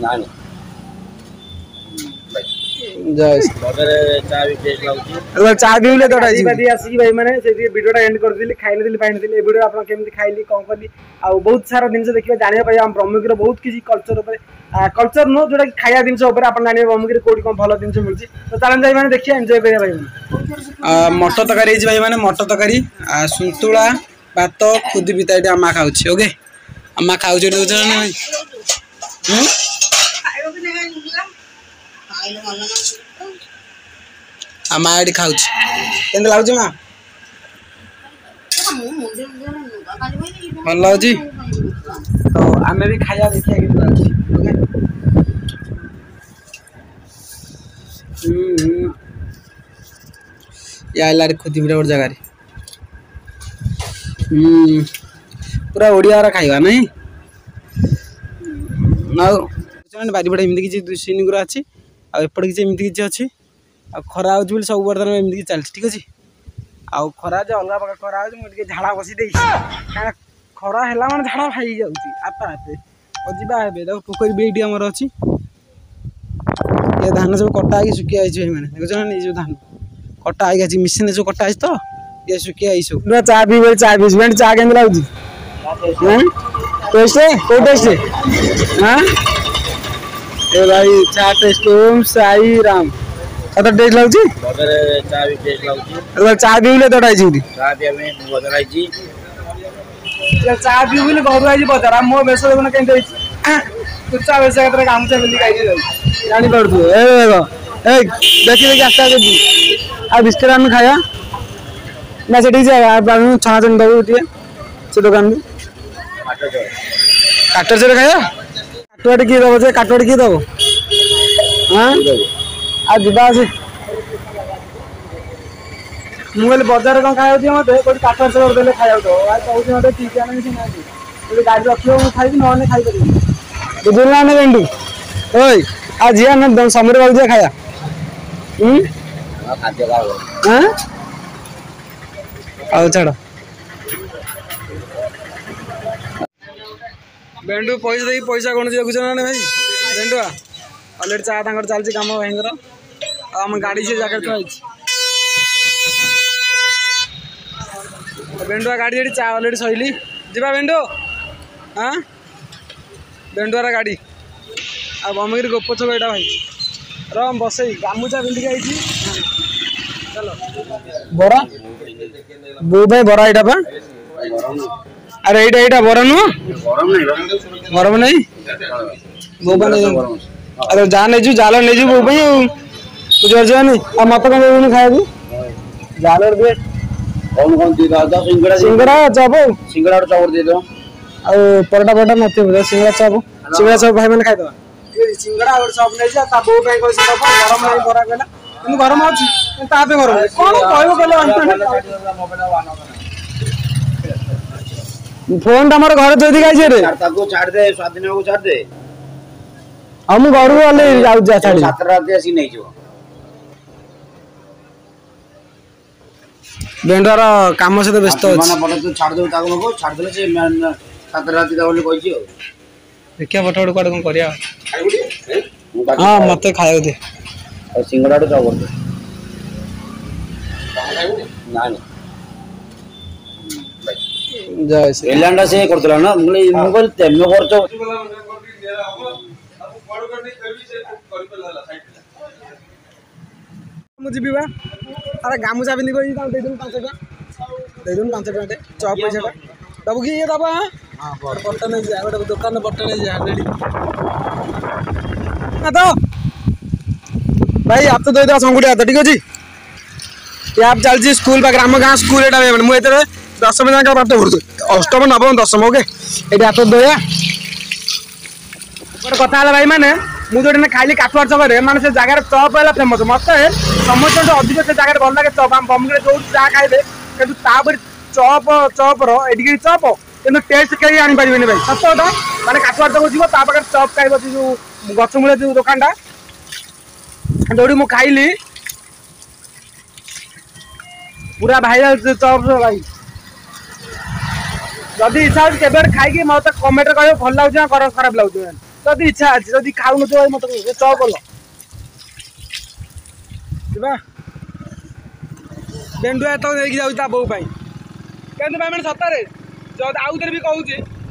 ना जय चा भी टेस्ट लाउची चा भी ले तोड़ा जी बादी आसी भाई माने से वीडियोटा एंड कर दिली खाइले दिली पाइन दिली ए वीडियो आपन केमति खाइली कोन करली आ बहुत सारा दिन से देखिबा जानिया पाइ हम ब्रह्मगिरी बहुत किसी कल्चर ऊपर कल्चर नो जोटा खाया दिन से ऊपर आपन जानिबा ब्रह्मगिरी कोडी कोन भलो दिन से मिलची तो चलन जाई माने देखिया एन्जॉय करिया भाई माने मटर तकारी भाई माने मटर तकारी सुंतुला भात खुदी बिताइटे अम्मा खाउछि ओके अम्मा खाउछि दउछ ना भाई अम्मा आडी खाउछि केंद लाउछि मा भल लाउछि तो आमे भी खाया देखिया के लाउछि ओके या लारे खुदी बिरा और जगह रे पूरा ओडिया रा खाइबा नहीं नाउ चलन बारी बडे एमति किछि सीन गुरा अछि आ एपड किछि एमति किछि अछि आ खरा होज बोली सब बर्तन एमति चल ठीक अछि आ खरा जे अलगा बका खरा होज मु झाड़ा बसी देई का खरा हेला माने झाड़ा खाई जाउची आपा आपे अजिबा हेबे देखो पोखरी बेडी हमर अछि ये धान सब कटा आइ सुखी आइ छै माने देखो न जो धान कटा आइ गछि मिशन जो कटा आइ तो ये सुखी आइ सो ना चा भी चा बिस्बेंड चा केंद लाउची हैं टेस्ट है को टेस्ट है हां ए भाई चा टेस्ट ओम साई राम कत टेस्ट लाउची बदर चा भी टेस्ट लाउची चा भी ले तोड़ा जी चा भी हमें बदर आई जी चा भी बोले घर आई बजार मो बेस देखो केन देई तू चा बेस कतरे काम से मिली गाई जानी पड़तु ए देखो ए देखि देखि आस्ता के आ बिस्किट आन खाया ना सेठी जा बानु छाना चन दउ दिए से दुकान में काटर से खाया काटवाट की दबो जे काटवाट की दबो हां आ दिबा से मुगल बाजार का खाया दियो मते कोई काटर से देले खाया तो आ कहू मते ठीक है नहीं सुना दी गाड़ी रखियो मु खाई न खाई पड़ी बुझला ना बेंडू ओए आ जिया न समुद्र बाबू जे खाया खाद्य का हां आओ छाड़ बेंडू पैसा कोन जे गुजरा ना भाई बेंडू ऑलरेडी चा तांकर चलची काम भयंकर हम गाड़ी से जाकर तो आइछ बेंडुआ गाड़ी जेडी चा ऑलरेडी सइली जिबा बेंडू हां बेंडुआरा गाड़ी आ बमगिरी गोप छक एटा भाई रम बसई गामुचा बिंदी आइछी चलो बड़ा बो भाई बड़ा एटा बा अरे एटा बड़ा नु गरम नहीं बोबा नहीं अरे जा नहीं जाल नहीं बो भाई तू जर जानी आ मत कम नहीं खाया तू जाल दे कौन दे दा सिंगड़ा चाप सिंगड़ा चाउर दे दो आ परोटा मत सिंगड़ा चाप भाई मैंने खाई दो सिंगड़ा और सब नहीं जा ता बो भाई को से गरम नहीं बरा गेला কিন্তু গরম আছে তাপে গরম কোন কইব গেল ফোন আমার ঘরে থই দিগাইছে রে তাকো ছাড় দে স্বাধীন को ছাড় दे हम घर वाले जाउ जा छाड़ी 7 रात आसी नहीं जो बेंडर काम से व्यस्त अछि माना पड़े तू छाड़ दे ताको मको छाड़ देले से 7 रात दा बोली कहछि देखिया फटो कोड कोन करिया हां मते खायो दे और सिंगड़ा तो चावल दे ना जय श्री एलांडा से करतला ना मोबाइल तेमे करतो मुझे अरे गामुचा बिंदी कोई दे दूं 5 टका दे चॉप पैसा बाबू की ये दबा हां बटन नहीं जा गोटे दुकान बटन नहीं जा रेडी ना तो भाई आप तो दे दो संगुड़ी आता ठीक अछि ये आप चल जी स्कूल बा ग्राम गां स्कूल एटा मु एतरे 10वीं जाके पाठ पढु अष्टम नवम दशम ओके एटा आप दोया गोटे कथा हला भाई माने मु जोटे खाइली काठवार चक रे माने से जगह चॉप वाला फेमस मते समस्त अधिक से जगह भल लागे चॉप हम बमगरे जो जा खाइबे किंतु तापर चॉप रो एडिके चॉप किंतु टेस्ट कई आनी पारिबेनी भाई सत कथा माने काठवार चक जीवो ता पाकर चॉप खाइबो जो गछ मूले जो दुकानटा जोड़ी मु खाइली पूरा भाइराल चॉप भाई जदि इच्छा हो केबे खाई मत कमेंट कह भल लगे खराब लगे जदि इच्छा अच्छी जदि खाऊ न मत चप बोल बेंडुआ तो लेकिन जाऊँ ता बोऊ कहते भाई मैंने सतरे जब आउ थे भी कहूँ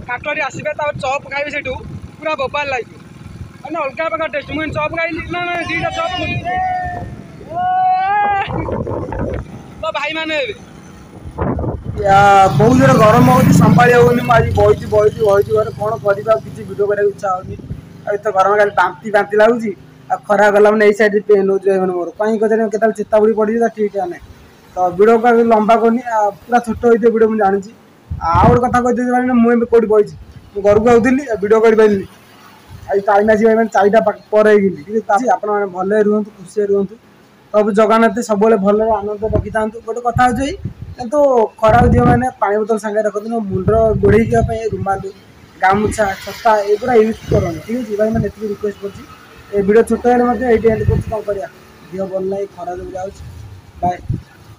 काकड़ी आसवे चप खाइबे से पूरा बोपाल लगे मैंने अलग प्रकार टेस्ट मुझे चप खाई ना ना दीटा चप तो भाई मैंने बहुत जोर गरम हो संभाली होनी आज बही घर कौन कर किसी भिडियो कराया इच्छा होनी तो गरम खाली बांती बांती लगुच खरा गला मैंने सैड पेन हो मोर कहीं के चेता बुड़ी पड़ी ठीक है तो भिडियो को लंबा करनी पूरा छोट होते भिडियो मुझे जानी आउ गोटे कथा कहते मुझे कौटी बही घर को आऊली भिडियो कर पारि आज टाइम आस 4टा पर आप भले रुहतु खुशी रुहतु सब जगन्नाथ सब भल आनंद रखी था गोटे कथा हो किंतु खरा झील मैंने पानी बोतल सांगे रखते मुंडर गोड़े रुमाल गामुछा छता एगुड़ा यूज कर ठीक है भाई मैंने रिक्वेस्ट कर भिडियो छोट हेल्ले ये एंड कर कौन कर दिह भल ना खरा जो जाऊँ बाय।